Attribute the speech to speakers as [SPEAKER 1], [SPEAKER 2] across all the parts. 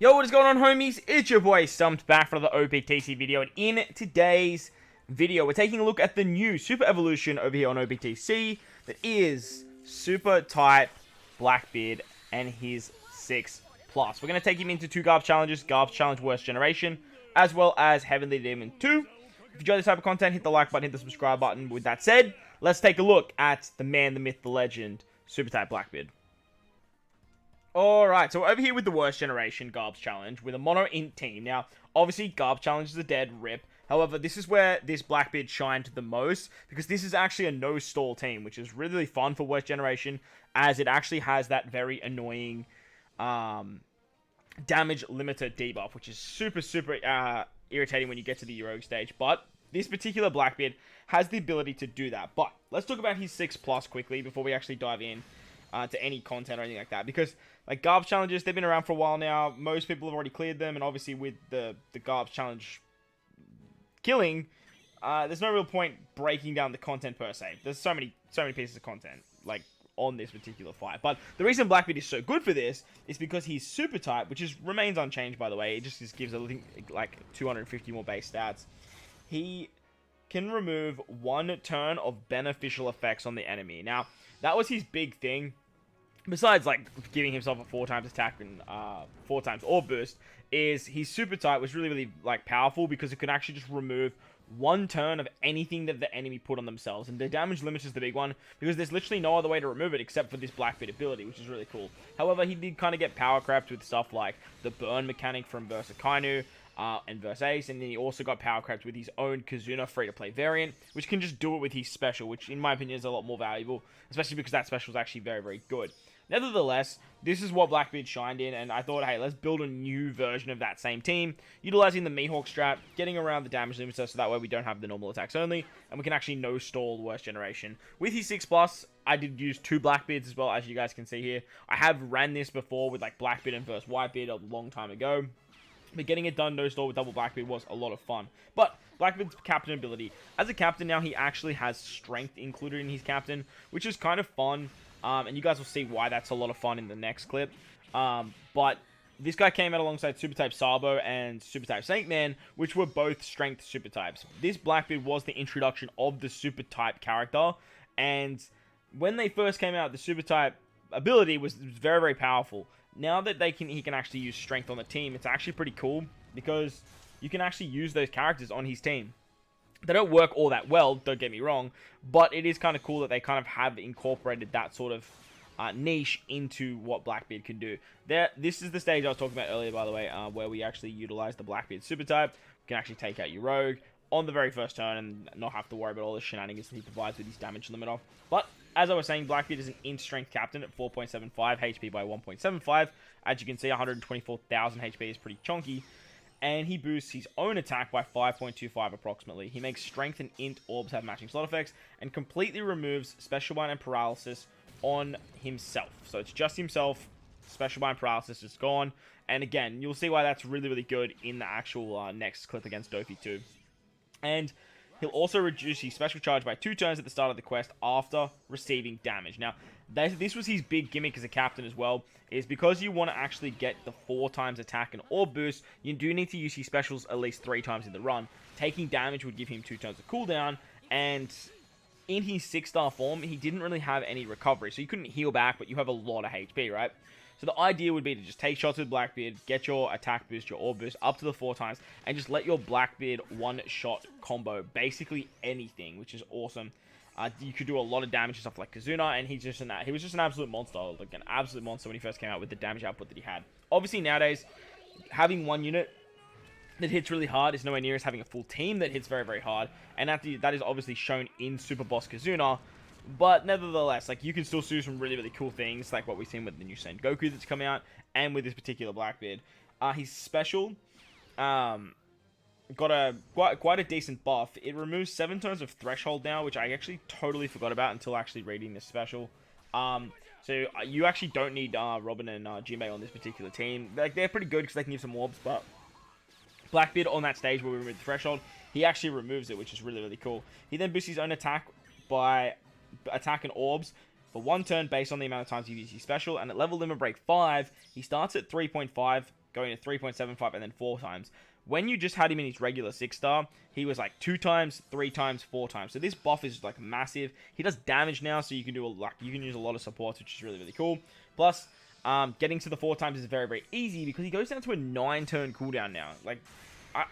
[SPEAKER 1] Yo, what is going on, homies? It's your boy Stumped back for another OPTC video, and in today's video, we're taking a look at the new Super Evolution over here on OPTC that is Super Type Blackbeard and his 6+. We're going to take him into two Garbage challenges, Garbage Challenge Worst Generation, as well as Heavenly Demon 2. If you enjoy this type of content, hit the like button, hit the subscribe button. With that said, let's take a look at the man, the myth, the legend, Super Type Blackbeard. Alright, so we're over here with the Worst Generation Garbage Challenge with a mono-int team. Now, obviously, Garbage Challenge is a dead rip. However, this is where this Blackbeard shined the most, because this is actually a no-stall team, which is really fun for Worst Generation, as it actually has that very annoying damage limiter debuff, which is super irritating when you get to the Rogue stage. But this particular Blackbeard has the ability to do that. But let's talk about his 6+ quickly before we actually dive in to any content or anything like that, because like Garbage challenges, they've been around for a while now. Most people have already cleared them, and obviously with the Garbage challenge killing, there's no real point breaking down the content per se. There's so many pieces of content like on this particular fight. But the reason Blackbeard is so good for this is because he's super type, which remains unchanged, by the way. It just gives like 250 more base stats. He can remove 1 turn of beneficial effects on the enemy. Now, that was his big thing. Besides, like, giving himself a 4x attack and 4x orb boost, is his super type was really, like, powerful because it could actually just remove 1 turn of anything that the enemy put on themselves. And the damage limit is the big one, because there's literally no other way to remove it except for this Blackbeard ability, which is really cool. However, he did kind of get power crapped with stuff like the burn mechanic from Versa Kainu, and Verse Ace, and then he also got power crapped with his own Kazuna free-to-play variant, which can just do it with his special, which in my opinion is a lot more valuable, especially because that special is actually very good. Nevertheless, this is what Blackbeard shined in, and I thought, hey, let's build a new version of that same team, utilizing the Mihawk strat, getting around the damage limiter, so that way we don't have the normal attacks only, and we can actually no-stall the Worst Generation. With his 6+, I did use 2 Blackbeards as well, as you guys can see here. I have ran this before with like Blackbeard and versus Whitebeard a long time ago. But getting it done no-stall with double Blackbeard was a lot of fun. But Blackbeard's captain ability. As a captain now, he actually has strength included in his captain, which is kind of fun. And you guys will see why that's a lot of fun in the next clip. But this guy came out alongside Super Type Sabo and Super Type Snake Man, which were both strength super types. This Blackbeard was the introduction of the super type character. And when they first came out, the super type ability was very powerful. Now that he can actually use strength on the team, it's actually pretty cool, because you can actually use those characters on his team. They don't work all that well, don't get me wrong, but it is kind of cool that they kind of have incorporated that sort of niche into what Blackbeard can do. This is the stage I was talking about earlier, by the way, where we actually utilize the Blackbeard super type. We can actually take out your rogue on the very first turn and not have to worry about all the shenanigans that he provides with his damage limiter. But as I was saying, Blackbeard is an int strength captain at 4.75 HP by 1.75. As you can see, 124,000 HP is pretty chunky. And he boosts his own attack by 5.25 approximately. He makes strength and int orbs have matching slot effects, and completely removes Special Bind and Paralysis on himself. So it's just himself. Special Bind Paralysis is gone. And again, you'll see why that's really good in the actual next clip against Dofi 2. And he'll also reduce his special charge by 2 turns at the start of the quest after receiving damage. Now, this was his big gimmick as a captain as well, is because you want to actually get the 4x attack and orb boost, you do need to use his specials at least 3 times in the run. Taking damage would give him 2 turns of cooldown, and in his 6-star form, he didn't really have any recovery, so you couldn't heal back, but you have a lot of HP, right? So the idea would be to just take shots with Blackbeard, get your attack boost, your orb boost up to the 4x, and just let your Blackbeard one-shot combo basically anything, which is awesome. You could do a lot of damage and stuff like Kazuna, and he was just an absolute monster, like an absolute monster when he first came out with the damage output that he had. Obviously nowadays, having one unit that hits really hard is nowhere near as having a full team that hits very hard, and that is obviously shown in Super Boss Kazuna. But nevertheless, like, you can still do some really cool things, like what we've seen with the new Sengoku that's come out, and with this particular Blackbeard. His special got quite a decent buff. It removes 7 turns of Threshold now, which I actually totally forgot about until actually reading this special. So you actually don't need Robin and Jinbei on this particular team. Like, they're pretty good because they can give some orbs, but Blackbeard on that stage where we remove the Threshold, he actually removes it, which is really cool. He then boosts his own attack by attack and orbs for 1 turn based on the amount of times you use his special, and at level limit break 5, he starts at 3.5 going to 3.75, and then 4 times. When you just had him in his regular 6-star, he was like 2 times, 3 times, 4 times. So this buff is like massive. He does damage now, so you can use a lot of supports, which is really, really cool. Plus, getting to the 4 times is very, very easy because he goes down to a 9-turn cooldown now. Like,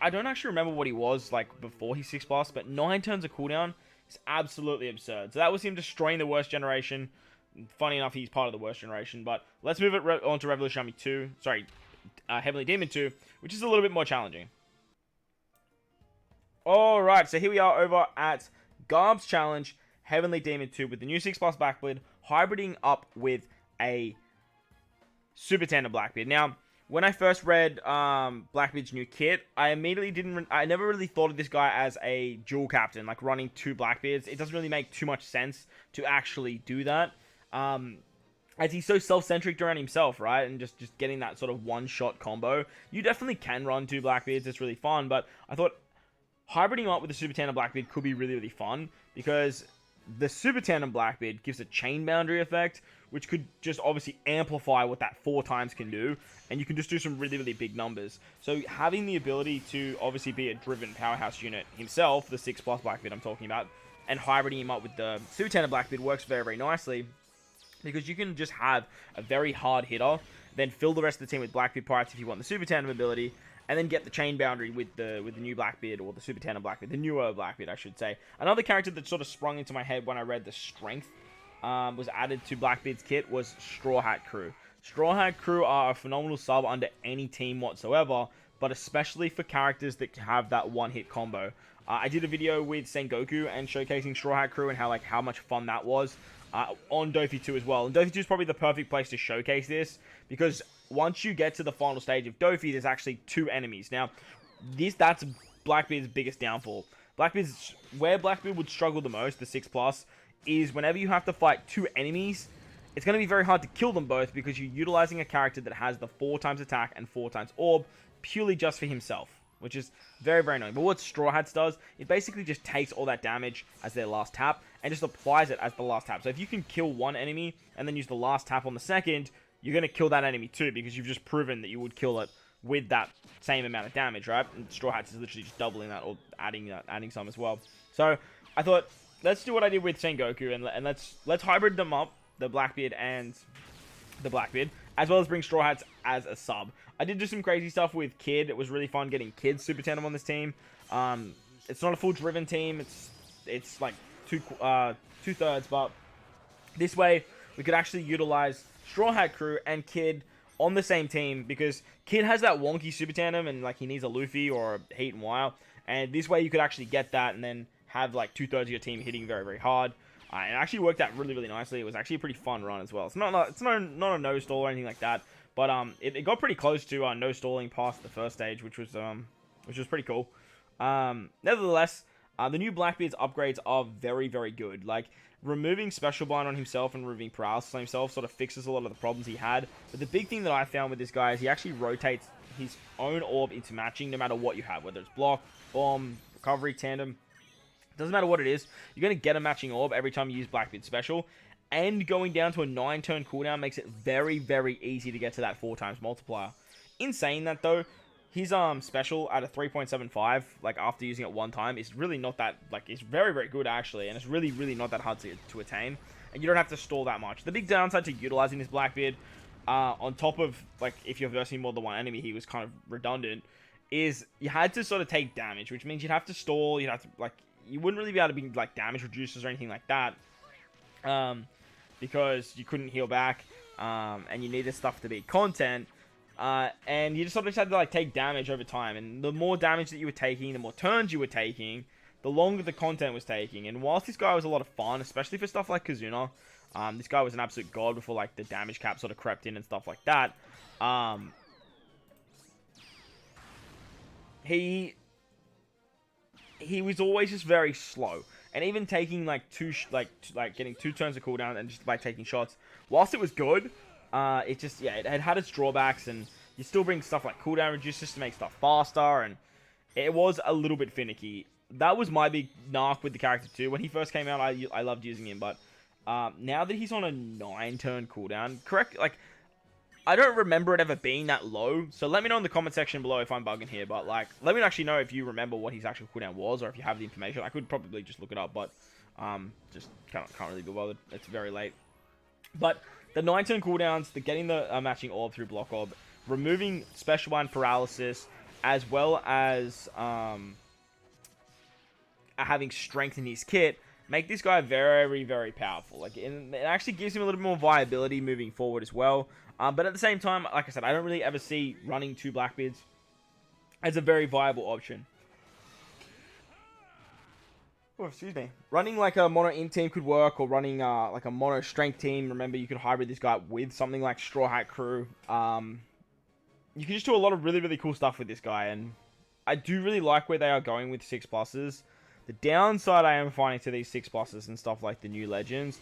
[SPEAKER 1] I don't actually remember what he was like before his 6+, but 9 turns of cooldown is absolutely absurd. So that was him destroying the worst generation. Funny enough, he's part of the worst generation. But let's move it on to Revolution Army 2. Sorry, Heavenly Demon 2, which is a little bit more challenging. Alright, so here we are over at Garb's Challenge, Heavenly Demon 2, with the new 6+ Blackbeard, hybriding up with a Super Tandem Blackbeard. Now, when I first read Blackbeard's new kit, I never really thought of this guy as a dual captain, like running 2 Blackbeards. It doesn't really make too much sense to actually do that. As he's so self-centric around himself, right? And just getting that sort of one-shot combo. You definitely can run 2 Blackbeards, it's really fun, but I thought hybriding up with the Super Tandem Blackbeard could be really, really fun, because the Super Tandem Blackbeard gives a chain boundary effect, which could just obviously amplify what that 4 times can do, and you can just do some really, really big numbers. So having the ability to obviously be a driven powerhouse unit himself, the 6+ Blackbeard I'm talking about, and hybriding him up with the Super Tandem Blackbeard works very, very nicely, because you can just have a very hard hitter, then fill the rest of the team with Blackbeard Pirates if you want the Super Tandem ability, and then get the chain boundary with the new Blackbeard, or the Super Tandem Blackbeard, the newer Blackbeard, I should say. Another character that sort of sprung into my head when I read the strength was added to Blackbeard's kit was Straw Hat Crew. Straw Hat Crew are a phenomenal sub under any team whatsoever, but especially for characters that have that one-hit combo. I did a video with Sengoku and showcasing Straw Hat Crew and how much fun that was on Dofi 2 as well. And Dofi 2 is probably the perfect place to showcase this, because once you get to the final stage of Dofi, there's actually 2 enemies. Now, that's Blackbeard's biggest downfall. Where Blackbeard would struggle the most, the 6+, is whenever you have to fight 2 enemies, it's going to be very hard to kill them both, because you're utilizing a character that has the 4 times attack and 4 times orb purely just for himself, which is very, very annoying. But what Straw Hats does, it basically just takes all that damage as their last tap and just applies it as the last tap. So if you can kill one enemy and then use the last tap on the second, you're going to kill that enemy too, because you've just proven that you would kill it with that same amount of damage, right? And Straw Hats is literally just doubling that, or adding some as well. So I thought, let's do what I did with Sengoku, and let's hybrid them up, the Blackbeard and the Blackbeard, as well as bring Straw Hats as a sub. I did do some crazy stuff with Kid. It was really fun getting Kid's Super Tandem on this team. It's not a full driven team. It's like two-thirds, but this way we could actually utilize Straw Hat Crew and Kid on the same team, because Kid has that wonky Super Tandem and like he needs a Luffy or a Heat and Wire, and this way you could actually get that and then have like 2/3 of your team hitting very, very hard. It actually worked out really, really nicely. It was actually a pretty fun run as well. It's not a no stall or anything like that, but it got pretty close to no stalling past the first stage, which was pretty cool. Nevertheless, the new Blackbeard's upgrades are very, very good. Like, removing Special Bind on himself and removing Paralysis on himself sort of fixes a lot of the problems he had. But the big thing that I found with this guy is he actually rotates his own orb into matching no matter what you have, whether it's block, bomb, recovery, tandem. Doesn't matter what it is, you're going to get a matching orb every time you use Blackbeard Special. And going down to a 9-turn cooldown makes it very, very easy to get to that 4 times multiplier. In saying that though, his special at a 3.75, like after using it 1 time, is really not that, like, it's very, very good actually, and it's really, really not that hard to attain, and you don't have to stall that much. The big downside to utilizing this Blackbeard, on top of, like, if you're versing more than one enemy, he was kind of redundant, is you had to sort of take damage, which means you'd have to stall, you'd have to, like, you wouldn't really be able to be, like, damage reducers or anything like that, because you couldn't heal back, and you needed stuff to be content, and you just sort of had to, like, take damage over time, and the more damage that you were taking, the more turns you were taking, the longer the content was taking. And whilst this guy was a lot of fun, especially for stuff like Kazuna, this guy was an absolute god before, like, the damage cap sort of crept in and stuff like that. He was always just very slow, and even taking like getting 2 turns of cooldown and just like taking shots, whilst it was good, it had its drawbacks, and you still bring stuff like cooldown reducers to make stuff faster, and it was a little bit finicky. That was my big narc with the character too. When he first came out, I loved using him, but now that he's on a 9-turn cooldown, I don't remember it ever being that low. So let me know in the comment section below if I'm bugging here. But like, let me actually know if you remember what his actual cooldown was, or if you have the information. I could probably just look it up, but just can't really be bothered. It's very late. But the 9-turn cooldowns, the getting the matching orb through block orb, removing special bind paralysis, as well as having strength in his kit, make this guy very, very powerful. Like, it actually gives him a little bit more viability moving forward as well. But at the same time, like I said, I don't really ever see running 2 Blackbeards as a very viable option. Oh, excuse me. Running like a mono int team could work, or running like a mono strength team. Remember, you could hybrid this guy with something like Straw Hat Crew. You can just do a lot of really cool stuff with this guy, and I do really like where they are going with 6+. The downside I am finding to these 6+ and stuff like the new legends,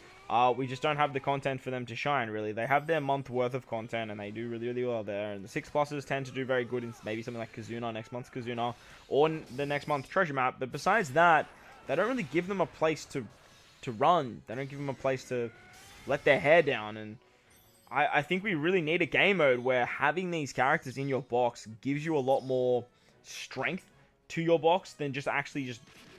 [SPEAKER 1] we just don't have the content for them to shine, really. They have their month worth of content, and they do really well there. And the 6+ tend to do very good in maybe something like Kazuna, next month's Kazuna, or the next month's Treasure Map. But besides that, they don't really give them a place to run. They don't give them a place to let their hair down. And I think we really need a game mode where having these characters in your box gives you a lot more strength to your box than just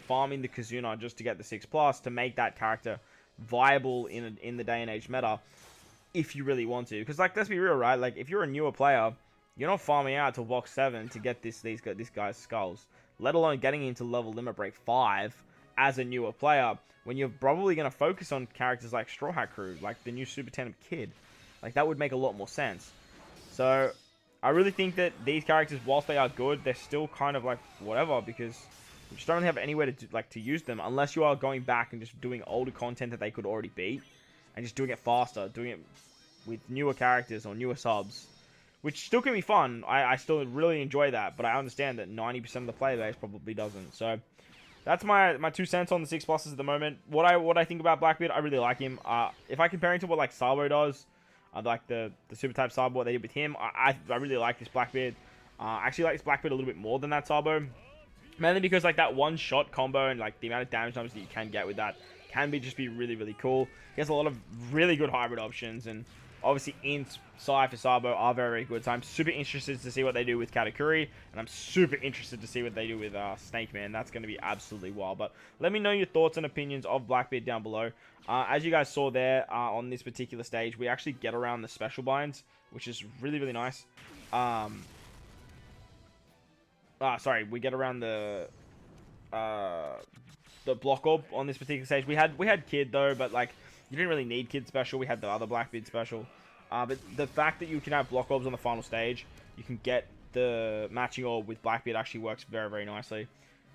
[SPEAKER 1] farming the Kazuna just to get the 6+ to make that character viable in the day and age meta, if you really want to. Because, like, let's be real, right? Like, if you're a newer player, you're not farming out till box 7 to get this guy's skulls, let alone getting into level limit break 5 as a newer player, when you're probably going to focus on characters like Straw Hat Crew, like the new Super Tandem Kid. Like, that would make a lot more sense. So, I really think that these characters, whilst they are good, they're still kind of like whatever, because you just don't really have anywhere to use them, unless you are going back and just doing older content that they could already beat, and just doing it faster, doing it with newer characters or newer subs, which still can be fun. I still really enjoy that, but I understand that 90% of the player base probably doesn't. So that's my 2 cents on the 6+ at the moment. What I think about Blackbeard, I really like him. If I compare him to what like Sabo does, like the Super Type Sabo, what they did with him, I really like this Blackbeard. I actually like this Blackbeard a little bit more than that Sabo. Mainly because like that one shot combo and like the amount of damage numbers that you can get with that can just be really cool. He has a lot of really good hybrid options, and obviously Int, Sai for Sabo are very good. So I'm super interested to see what they do with Katakuri, and I'm super interested to see what they do with Snake Man. That's going to be absolutely wild. But let me know your thoughts and opinions of Blackbeard down below. As you guys saw there on this particular stage, we actually get around the special binds, which is really nice. Sorry, we get around the block orb on this particular stage. We had Kid though, but like you didn't really need Kid special. We had the other Blackbeard special. But the fact that you can have block orbs on the final stage, you can get the matching orb with Blackbeard actually works very nicely.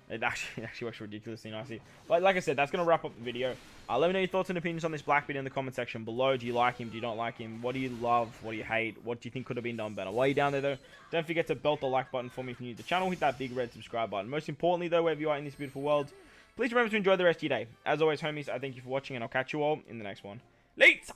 [SPEAKER 1] It actually works ridiculously nicely. But like I said, that's going to wrap up the video. Let me know your thoughts and opinions on this Blackbeard in the comment section below. Do you like him? Do you not like him? What do you love? What do you hate? What do you think could have been done better? While you're down there, though, don't forget to belt the like button for me if you're new to the channel. Hit that big red subscribe button. Most importantly, though, wherever you are in this beautiful world, please remember to enjoy the rest of your day. As always, homies, I thank you for watching, and I'll catch you all in the next one. Later!